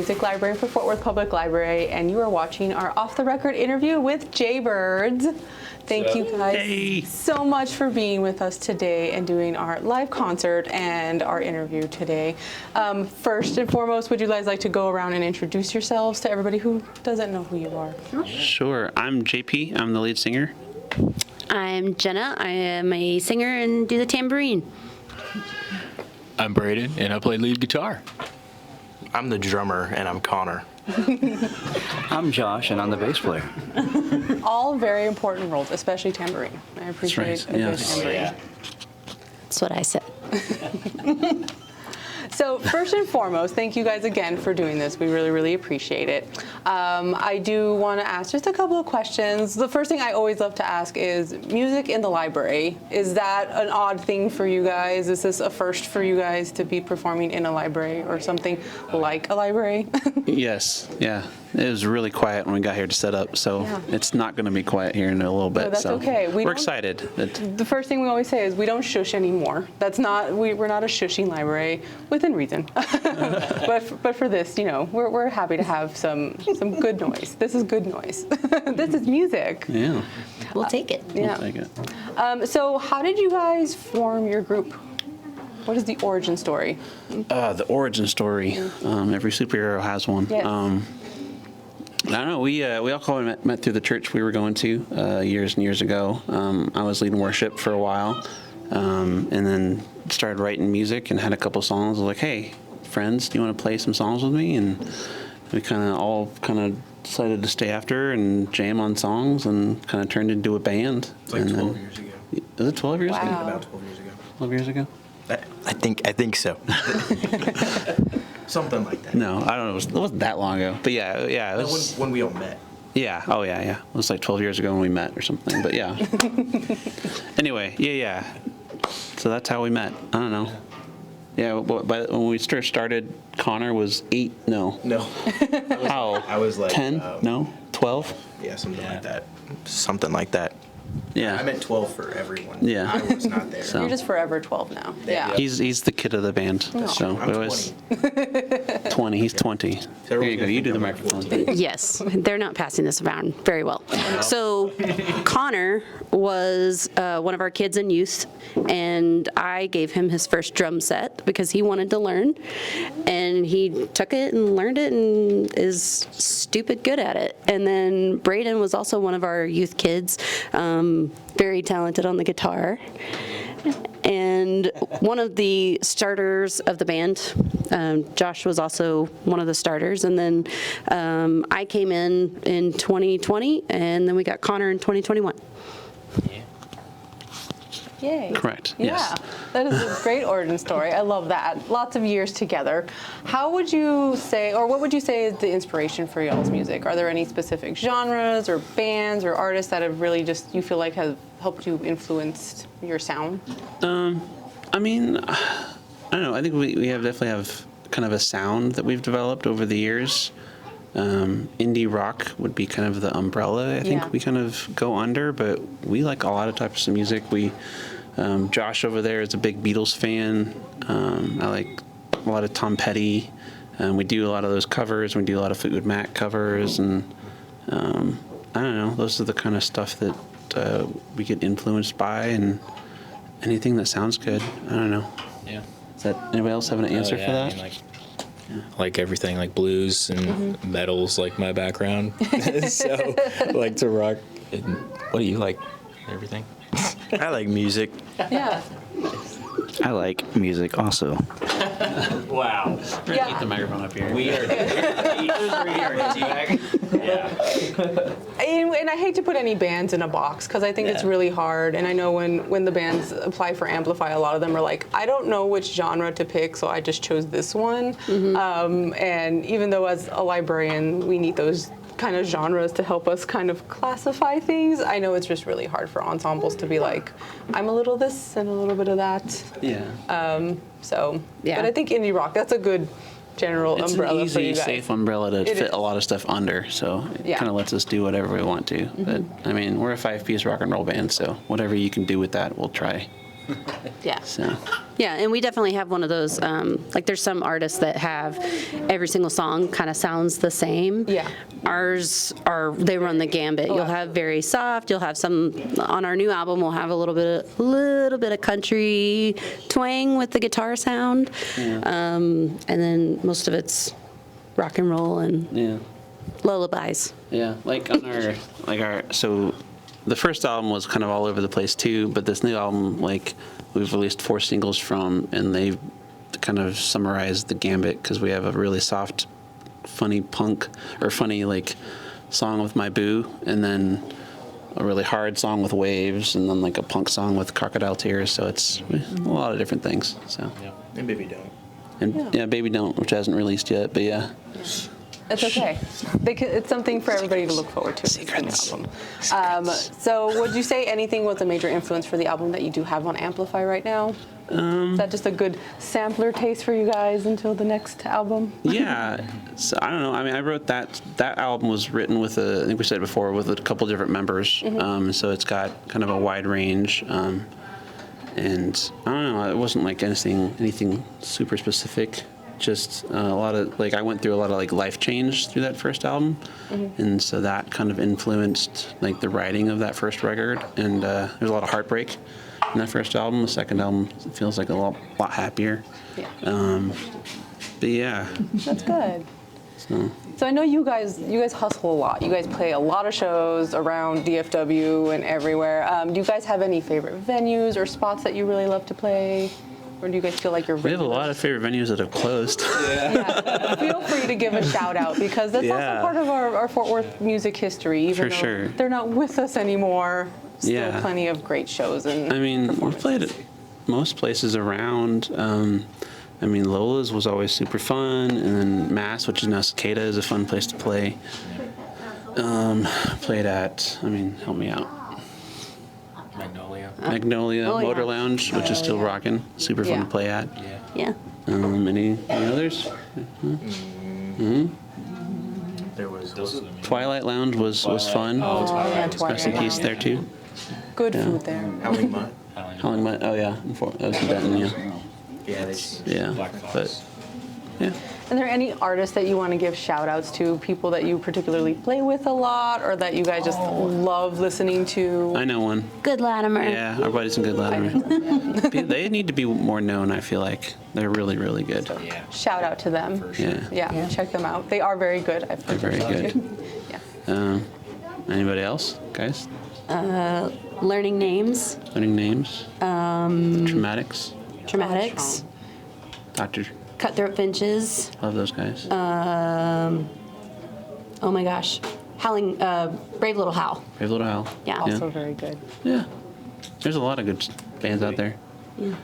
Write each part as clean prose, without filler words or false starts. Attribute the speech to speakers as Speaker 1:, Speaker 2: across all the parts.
Speaker 1: music librarian for Fort Worth Public Library, and you are watching our off-the-record interview with Jaybirds. Thank you guys so much for being with us today and doing our live concert and our interview today. First and foremost, would you guys like to go around and introduce yourselves to everybody who doesn't know who you are?
Speaker 2: Sure. I'm JP. I'm the lead singer.
Speaker 3: I'm Jenna. I am a singer and do the tambourine.
Speaker 4: I'm Braden, and I play lead guitar.
Speaker 5: I'm the drummer, and I'm Connor.
Speaker 6: I'm Josh, and I'm the bass player.
Speaker 1: All very important roles, especially tambourine. I appreciate a good tambourine.
Speaker 3: That's what I said.
Speaker 1: So first and foremost, thank you guys again for doing this. We really, really appreciate it. I do want to ask just a couple of questions. The first thing I always love to ask is music in the library. Is that an odd thing for you guys? Is this a first for you guys to be performing in a library or something like a library?
Speaker 2: Yes, yeah. It was really quiet when we got here to set up, so it's not going to be quiet here in a little bit.
Speaker 1: No, that's
Speaker 2: so
Speaker 1: okay.
Speaker 2: We're excited.
Speaker 1: The first thing we always say is we don't shush anymore. That's not we're not a shushing library within reason. but for this, you know, we're happy to have some good noise. This is good noise. This is music.
Speaker 2: Yeah.
Speaker 3: We'll take it.
Speaker 1: Yeah.
Speaker 2: We'll take it.
Speaker 1: So how did you guys form your group? What is the origin story?
Speaker 2: The origin story. Every superhero has one.
Speaker 1: Yes.
Speaker 2: I don't know. We all met through the church we were going to years and years ago. I was leading worship for a while, and then started writing music and had a couple songs. I was like, "Hey, friends, do you want to play some songs with me?" And we all decided to stay after and jam on songs, and kind of turned into a band.
Speaker 5: It's like 12 years ago.
Speaker 2: Was it 12 years ago?
Speaker 1: Wow.
Speaker 5: About 12 years ago.
Speaker 2: 12 years ago?
Speaker 5: I think so. Something like that.
Speaker 2: No, I don't know. It wasn't that long ago. But yeah, it was.
Speaker 5: When we all met.
Speaker 2: Yeah. Oh, yeah. It was like 12 years ago when we met or something. But yeah. Anyway, yeah. So that's how we met. I don't know. Yeah, but when we first started, Connor was 8. No. How?
Speaker 5: I was like
Speaker 2: 10. No. 12.
Speaker 5: Yeah, something like that. Something like that.
Speaker 2: Yeah.
Speaker 5: I meant 12 for everyone.
Speaker 2: Yeah.
Speaker 5: I was not there.
Speaker 2: So-
Speaker 1: You're just forever 12 now. Yeah.
Speaker 2: He's the kid of the band. So
Speaker 5: I'm
Speaker 2: we always
Speaker 5: 20.
Speaker 2: 20. He's 20. There you go. You do the microphone.
Speaker 3: Yes, they're not passing this around very well. So Connor was one of our kids in youth, and I gave him his first drum set because he wanted to learn, and he took it and learned it and is stupid good at it. And then Braden was also one of our youth kids, very talented on the guitar. And one of the starters of the band, Josh was also one of the starters. And then I came in 2020, and then we got Connor in 2021.
Speaker 1: Yay.
Speaker 2: Correct.
Speaker 1: Yeah,
Speaker 2: Yes.
Speaker 1: that is a great origin story. I love that. Lots of years together. How would you say, or what would you say is the inspiration for y'all's music? Are there any specific genres or bands or artists that have really just, you feel like have helped you influence your sound?
Speaker 2: I mean, I don't know. I think we definitely have kind of a sound that we've developed over the years. Indie rock would be kind of the umbrella I think we kind of go under, but we like a lot of types of music. Josh over there is a big Beatles fan. I like a lot of Tom Petty. We do a lot of those covers. We do a lot of Fleetwood Mac covers, and I don't know. Those are the kind of stuff that we get influenced by, and anything that sounds good. I don't know.
Speaker 4: Yeah.
Speaker 2: Does that anybody else have an answer for that?
Speaker 4: I mean, like everything, like blues and metal's like my background. So like to rock. And what do you like? Everything.
Speaker 5: I like music.
Speaker 1: Yeah.
Speaker 6: I like music also.
Speaker 4: Wow.
Speaker 1: Yeah.
Speaker 2: Get the microphone up here.
Speaker 4: We are
Speaker 1: And I hate to put any bands in a box because I think it's really hard. And I know when the bands apply for Amplify, a lot of them are like, I don't know which genre to pick, so I just chose this one. And even though as a librarian, we need those kind of genres to help us kind of classify things, I know it's just really hard for ensembles to be like, I'm a little this and a little bit of that.
Speaker 2: Yeah.
Speaker 1: But I think indie rock, that's a good general
Speaker 2: It's
Speaker 1: umbrella
Speaker 2: an
Speaker 1: for you
Speaker 2: easy,
Speaker 1: guys.
Speaker 2: safe umbrella to
Speaker 1: It
Speaker 2: fit
Speaker 1: is.
Speaker 2: a lot of stuff under, so it
Speaker 1: Yeah.
Speaker 2: kind of lets us do whatever we want to. But I mean, we're a 5-piece rock and roll band, so whatever you can do with that, we'll try.
Speaker 3: Yeah.
Speaker 2: So
Speaker 3: Yeah, and we definitely have one of those, like there's some artists that have every single song kind of sounds the same.
Speaker 1: Yeah.
Speaker 3: Ours they run the gambit. You'll have very soft, you'll have some, on our new album, we'll have a little bit of country twang with the guitar sound. And then most of it's rock and roll and
Speaker 2: yeah.
Speaker 3: lullabies.
Speaker 2: Yeah, like on so the first album was kind of all over the place too, but this new album, like, we've released 4 singles from, and they kind of summarize the gambit because we have a really soft, funny punk, or funny, like, song with My Boo, and then a really hard song with Waves, and then, like, a punk song with Crocodile Tears, so it's a lot of different things, so.
Speaker 5: And Baby Don't.
Speaker 2: And yeah, Baby Don't, which hasn't released yet, but yeah.
Speaker 1: It's okay. It's something for everybody to look forward to.
Speaker 2: Secrets.
Speaker 1: The album. So would you say anything was a major influence for the album that you do have on Amplify right now? Is that just a good sampler taste for you guys until the next album?
Speaker 2: Yeah, so I don't know. I mean, I wrote that album was written with I think we said before, with a couple different members. So it's got kind of a wide range. And I don't know, it wasn't like anything super specific. Just a lot of, like, I went through a lot of, like, life change through that first album, and so that kind of influenced, like, the writing of that first record. And there's a lot of heartbreak in that first album. The second album feels like a lot happier.
Speaker 1: Yeah.
Speaker 2: But yeah.
Speaker 1: That's good. So I know you guys hustle a lot. You guys play a lot of shows around DFW and everywhere. Do you guys have any favorite venues or spots that you really love to play? Or do you guys feel like you're
Speaker 2: We have a lot of favorite venues that have closed.
Speaker 1: Yeah. Feel free to give a shout out because that's also part of our Fort Worth music history. Even
Speaker 2: For
Speaker 1: though
Speaker 2: sure.
Speaker 1: they're not with us anymore, still
Speaker 2: Yeah.
Speaker 1: plenty of great shows and
Speaker 2: I mean, we've played at most places around. I mean, Lola's was always super fun, and then Mass, which is now Cicada, is a fun place to play. Played at, I mean, help me out. Magnolia
Speaker 3: Oh, yeah.
Speaker 2: Motor Lounge, which is still rocking. Super fun
Speaker 1: Yeah.
Speaker 2: to play at.
Speaker 3: Yeah.
Speaker 2: Any others?
Speaker 5: There was
Speaker 2: Twilight Lounge was fun.
Speaker 1: yeah,
Speaker 2: Rest in peace there too.
Speaker 1: Good food there.
Speaker 5: Howling Mutt.
Speaker 2: Howling Mutt, oh yeah, that was in Denton, yeah.
Speaker 5: Yeah,
Speaker 2: Yeah, but yeah.
Speaker 1: Are there any artists that you want to give shout outs to, people that you particularly play with a lot or that you guys just love listening to?
Speaker 2: I know one.
Speaker 3: Good Latimer.
Speaker 2: Yeah, our buddy's in Good Latimer. They need to be more known, I feel like. They're really, really good.
Speaker 1: Shout out to them.
Speaker 2: Yeah,
Speaker 1: Yeah, check them out. They are very good. I've heard
Speaker 2: they're very
Speaker 1: them
Speaker 2: good.
Speaker 1: Yeah.
Speaker 2: Anybody else, guys?
Speaker 3: Learning names,
Speaker 2: Learning names? Dramatics?
Speaker 3: dramatics,
Speaker 2: Dr.
Speaker 3: cutthroat finches.
Speaker 2: Love those guys.
Speaker 3: Oh my gosh, Howling, Brave Little Howl.
Speaker 2: Brave Little Owl.
Speaker 3: Yeah.
Speaker 1: Also very good.
Speaker 2: Yeah. There's a lot of good bands out there.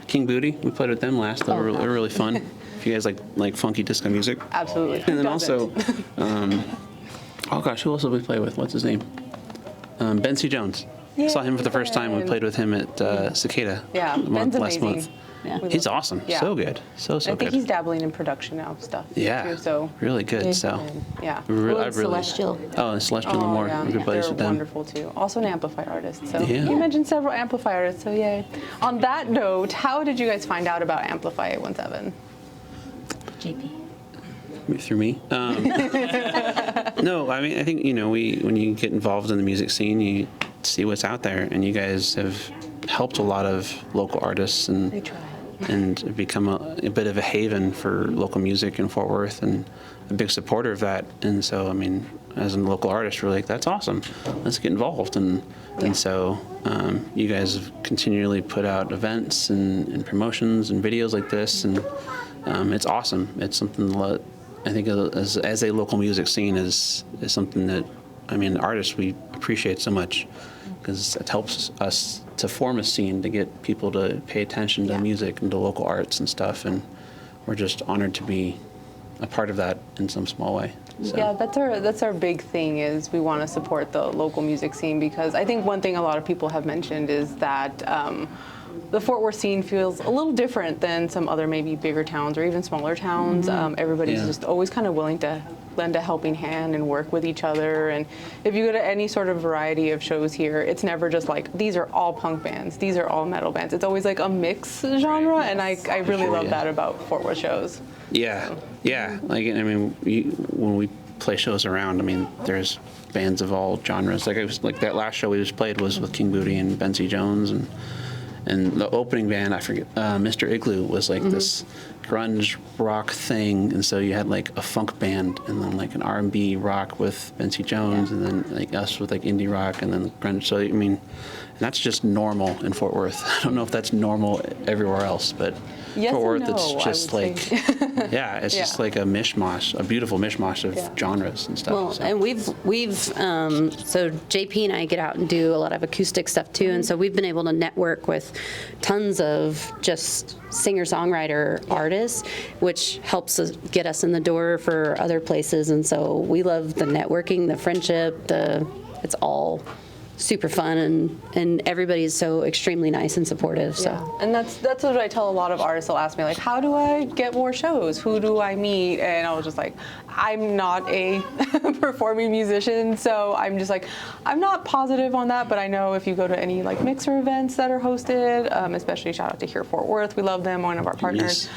Speaker 2: King Booty, we played with them last. They were really fun. If you guys like funky disco music.
Speaker 1: Absolutely.
Speaker 2: And then
Speaker 1: Who
Speaker 2: also,
Speaker 1: doesn't?
Speaker 2: oh gosh, who else did we play with? What's his name? Ben C. Jones. I saw him for the first time. We played with him at Cicada
Speaker 1: Yeah,
Speaker 2: last
Speaker 1: Ben's amazing.
Speaker 2: month.
Speaker 3: Yeah.
Speaker 2: He's awesome.
Speaker 1: Yeah.
Speaker 2: So good. So
Speaker 1: I think
Speaker 2: good.
Speaker 1: he's dabbling in production now stuff.
Speaker 2: Yeah.
Speaker 1: Too, so
Speaker 2: Really good. So.
Speaker 1: yeah.
Speaker 2: I
Speaker 3: Celestial.
Speaker 2: Oh, and Celestial and more.
Speaker 1: yeah.
Speaker 2: We're good buddies
Speaker 1: They're
Speaker 2: with them.
Speaker 1: wonderful too. Also an Amplify artist. So
Speaker 2: Yeah.
Speaker 1: you mentioned several Amplify artists. So yay. On that note, how did you guys find out about Amplify 817?
Speaker 3: JP.
Speaker 2: Through me. No, I mean, I think, when you get involved in the music scene, you see what's out there, and you guys have helped a lot of local artists
Speaker 1: They try.
Speaker 2: and become a bit of a haven for local music in Fort Worth, and a big supporter of that. And so, I mean, as a local artist, we're like, that's awesome. Let's get involved. And so you guys have continually put out events and promotions and videos like this, and it's awesome. It's something that I think as a local music scene is something that, I mean, artists, we appreciate so much, because it helps us to form a scene, to get people to pay attention to music and to local arts and stuff, and we're just honored to be a part of that in some small way. So.
Speaker 1: Yeah, that's our big thing, is we want to support the local music scene, because I think one thing a lot of people have mentioned is that the Fort Worth scene feels a little different than some other maybe bigger towns or even smaller towns. Everybody's
Speaker 2: Yeah.
Speaker 1: just always kind of willing to lend a helping hand and work with each other. And if you go to any sort of variety of shows here, it's never just like, these are all punk bands, these are all metal bands. It's always like a mix genre, and I really love
Speaker 2: yeah.
Speaker 1: that about Fort Worth shows.
Speaker 2: Yeah, yeah. Like, I mean, when we play shows around, I mean, there's bands of all genres. Like, that last show we just played was with King Booty and Benzie Jones, and the opening band, I forget, Mr. Igloo was like this grunge rock thing, and so you had like a funk band, and then like an R&B rock with Benzie Jones, and then like us with like indie rock, and then grunge. So I mean, and that's just normal in Fort Worth. I don't know if that's normal everywhere else, but
Speaker 1: Yes
Speaker 2: Fort
Speaker 1: and
Speaker 2: Worth, it's
Speaker 1: no, I
Speaker 2: just
Speaker 1: would
Speaker 2: like, yeah, it's just
Speaker 1: Yeah.
Speaker 2: like a mishmash, a beautiful mishmash of
Speaker 1: Yeah.
Speaker 2: genres and stuff.
Speaker 3: Well,
Speaker 2: so.
Speaker 3: and we've so JP and I get out and do a lot of acoustic stuff too, and so we've been able to network with tons of just singer-songwriter artists, which helps us get us in the door for other places. And so we love the networking, the friendship, it's all super fun, and everybody's so extremely nice and supportive. So.
Speaker 1: Yeah. And that's what I tell a lot of artists. They'll ask me, like, how do I get more shows? Who do I meet? And I was just like, I'm not a performing musician, so I'm just like, I'm not positive on that, but I know if you go to any like mixer events that are hosted, especially shout out to Here Fort Worth, we love them, one of our partners.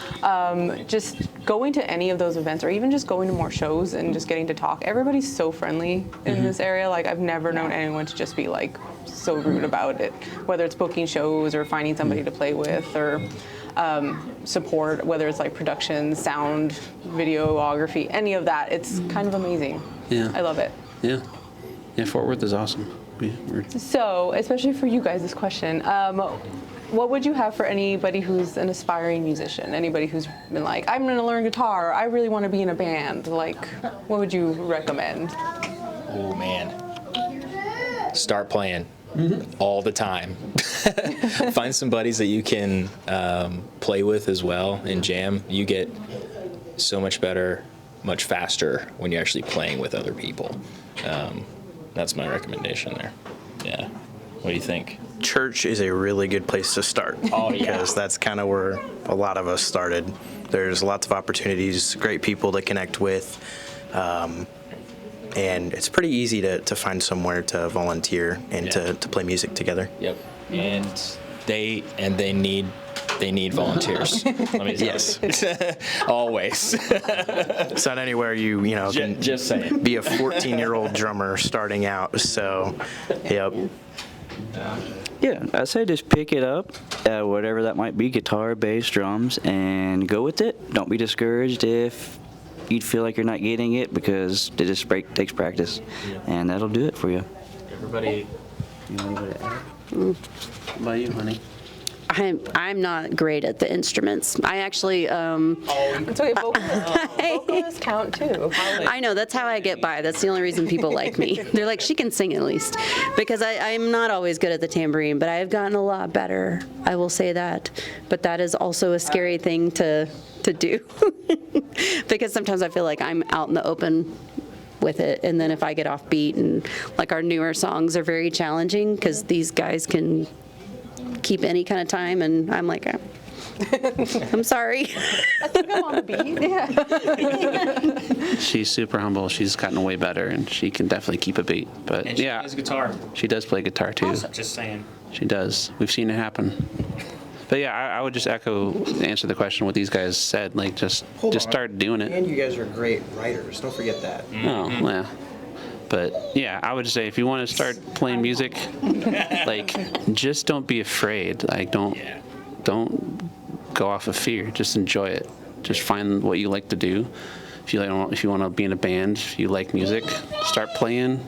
Speaker 1: Just going to any of those events, or even just going to more shows and just getting to talk. Everybody's so friendly in this area. Like, I've never known anyone to just be like so rude about it, whether it's booking shows or finding somebody to play with, or support, whether it's like production, sound, videography, any of that. It's kind of amazing.
Speaker 2: Yeah.
Speaker 1: I love it.
Speaker 2: Yeah, Fort Worth is awesome. We're
Speaker 1: So, especially for you guys, this question, what would you have for anybody who's an aspiring musician? Anybody who's been like, I'm gonna learn guitar, I really wanna be in a band. Like, what would you recommend?
Speaker 4: Oh man. Start playing all the time. Find some buddies that you can play with as well and jam. You get so much better, much faster when you're actually playing with other people. That's my recommendation there. Yeah. What do you think?
Speaker 5: Church is a really good place to start.
Speaker 4: Oh, yeah.
Speaker 5: Because that's kind of where a lot of us started. There's lots of opportunities, great people to connect with. And it's pretty easy to find somewhere to volunteer and
Speaker 4: Yeah.
Speaker 5: to play music together.
Speaker 4: Yep. And they need volunteers. Let me tell
Speaker 5: Yes.
Speaker 4: you. Always.
Speaker 5: It's not anywhere you can
Speaker 4: Just saying.
Speaker 5: be a 14-year-old drummer starting out. So, yep.
Speaker 6: Yeah, I say just pick it up, whatever that might be, guitar, bass, drums, and go with it. Don't be discouraged if you feel like you're not getting it, because it just takes practice, and that'll do it for you.
Speaker 4: Everybody.
Speaker 2: What about you, honey?
Speaker 3: I'm not great at the instruments. I actually,
Speaker 1: It's okay, vocalists count too.
Speaker 3: I know, that's how I get by. That's the only reason people like me. They're like, she can sing at least. Because I'm not always good at the tambourine, but I've gotten a lot better. I will say that. But that is also a scary thing to do. Because sometimes I feel like I'm out in the open with it, and then if I get off beat, and like our newer songs are very challenging because these guys can keep any kind of time, and I'm like, I'm sorry.
Speaker 1: I'm on the beat. Yeah.
Speaker 2: She's super humble. She's gotten way better, and she can definitely keep a beat. But
Speaker 4: And she
Speaker 2: yeah,
Speaker 4: plays guitar.
Speaker 2: she does play guitar too.
Speaker 4: Just saying.
Speaker 2: She does. We've seen it happen. But yeah, I would just answer the question what these guys said. Like, just start doing it.
Speaker 5: And you guys are great writers. Don't forget that.
Speaker 2: Oh, yeah. But yeah, I would say if you want to start playing music, like, just don't be afraid. Like, don't go off of fear. Just enjoy it. Just find what you like to do. If you want to be in a band, if you like music, start playing.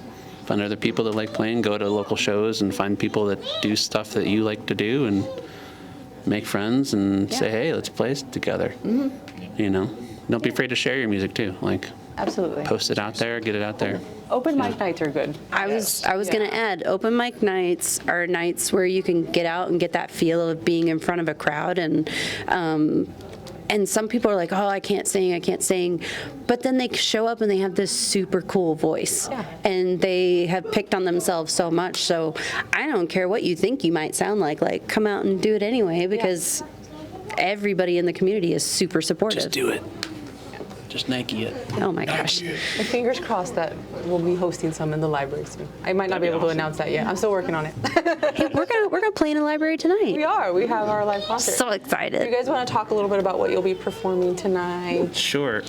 Speaker 2: Find other people that like playing. Go to local shows and find people that do stuff that you like to do, and make friends and say, hey, let's play together. You know, don't be afraid to share your music too. Like,
Speaker 1: Absolutely.
Speaker 2: post it out there, get it out there.
Speaker 1: Open mic nights are good.
Speaker 3: I was going to add, open mic nights are nights where you can get out and get that feel of being in front of a crowd, and And some people are like, oh, I can't sing. But then they show up and they have this super cool voice.
Speaker 1: Yeah.
Speaker 3: And they have picked on themselves so much. So I don't care what you think you might sound like come out and do it anyway, because everybody in the community is super supportive.
Speaker 2: Just do it. Just Nike it.
Speaker 3: Oh my gosh.
Speaker 1: And fingers crossed that we'll be hosting some in the library soon. I might not be able to announce that yet. I'm still working on it.
Speaker 3: Hey, we're gonna play in a library tonight.
Speaker 1: We are. We have our live concert.
Speaker 3: So
Speaker 1: Do you
Speaker 3: excited.
Speaker 1: guys want to talk a little bit about what you'll be performing tonight?
Speaker 2: Sure.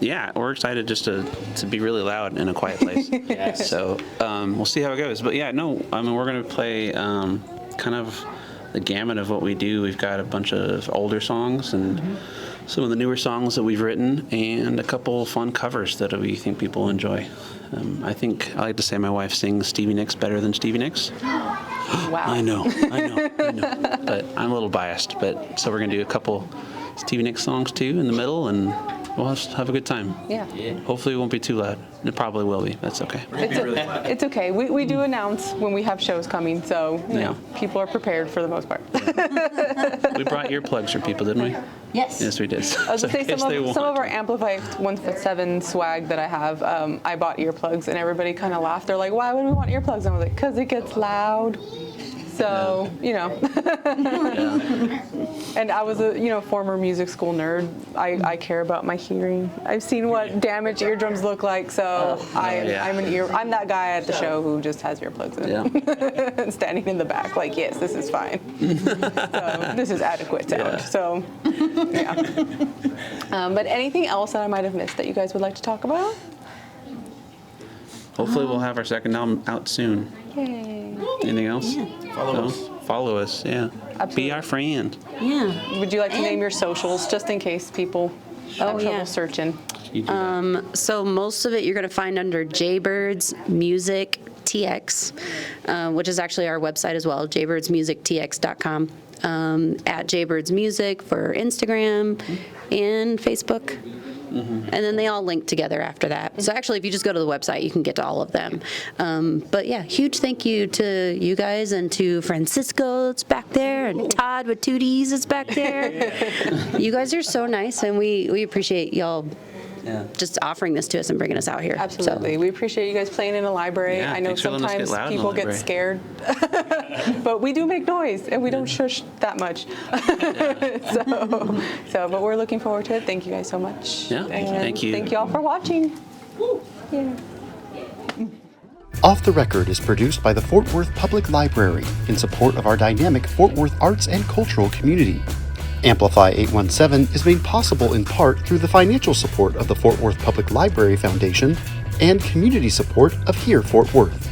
Speaker 2: Yeah, we're excited just to be really loud in a quiet place.
Speaker 4: Yes.
Speaker 2: So we'll see how it goes. But yeah, no, I mean, we're going to play kind of the gamut of what we do. We've got a bunch of older songs and some of the newer songs that we've written, and a couple fun covers that we think people will enjoy. I think I like to say my wife sings Stevie Nicks better than Stevie Nicks.
Speaker 1: Wow.
Speaker 2: I know. But I'm a little biased. But so we're going to do a couple Stevie Nicks songs too in the middle, and we'll have a good time.
Speaker 1: Yeah.
Speaker 2: Hopefully it won't be too loud. It probably will be. That's okay.
Speaker 1: It's okay. We do announce when we have shows coming, so you know, people are prepared for the most part.
Speaker 2: We brought earplugs for people, didn't we?
Speaker 3: Yes.
Speaker 2: Yes, we did.
Speaker 1: I was going to say, some of our Amplify 1-7 swag that I have, I bought earplugs, and everybody kind of laughed. They're like, why would we want earplugs? And I was like, because it gets loud. So, you know. And I was a former music school nerd. I care about my hearing. I've seen what damaged eardrums look like, so I'm that guy at the show who just has earplugs in. And standing in the back like, yes, this is fine. So, this is adequate sound.
Speaker 2: Yeah.
Speaker 1: So, yeah. But anything else that I might have missed that you guys would like to talk about?
Speaker 2: Hopefully we'll have our second album out soon.
Speaker 1: Yay.
Speaker 2: Anything else? Follow us, yeah.
Speaker 1: Absolutely.
Speaker 2: Be our friend.
Speaker 3: Yeah.
Speaker 1: Would you like to name your socials just in case people have trouble searching?
Speaker 2: You do that.
Speaker 3: So most of it you're going to find under Jaybirds Music TX, which is actually our website as well, jaybirdmusictx.com. At Jaybirds Music for Instagram and Facebook. And then they all link together after that. So actually, if you just go to the website, you can get to all of them. But yeah, huge thank you to you guys and to Francisco that's back there, and Todd with 2 Ds is back there. You guys are so nice, and we appreciate y'all just offering this to us and bringing us out here.
Speaker 1: Absolutely. We appreciate you guys playing in a library.
Speaker 2: Yeah,
Speaker 1: I know
Speaker 2: thanks for letting us get
Speaker 1: sometimes
Speaker 2: loud in the
Speaker 1: people get
Speaker 2: library.
Speaker 1: scared, but we do make noise and we don't shush that much. But we're looking forward to it. Thank you guys so much.
Speaker 2: Yeah,
Speaker 1: And
Speaker 2: thank you.
Speaker 1: Thank you all for watching. Yeah.
Speaker 7: Off the Record is produced by the Fort Worth Public Library in support of our dynamic Fort Worth arts and cultural community. Amplify 817 is made possible in part through the financial support of the Fort Worth Public Library Foundation and community support of Here Fort Worth.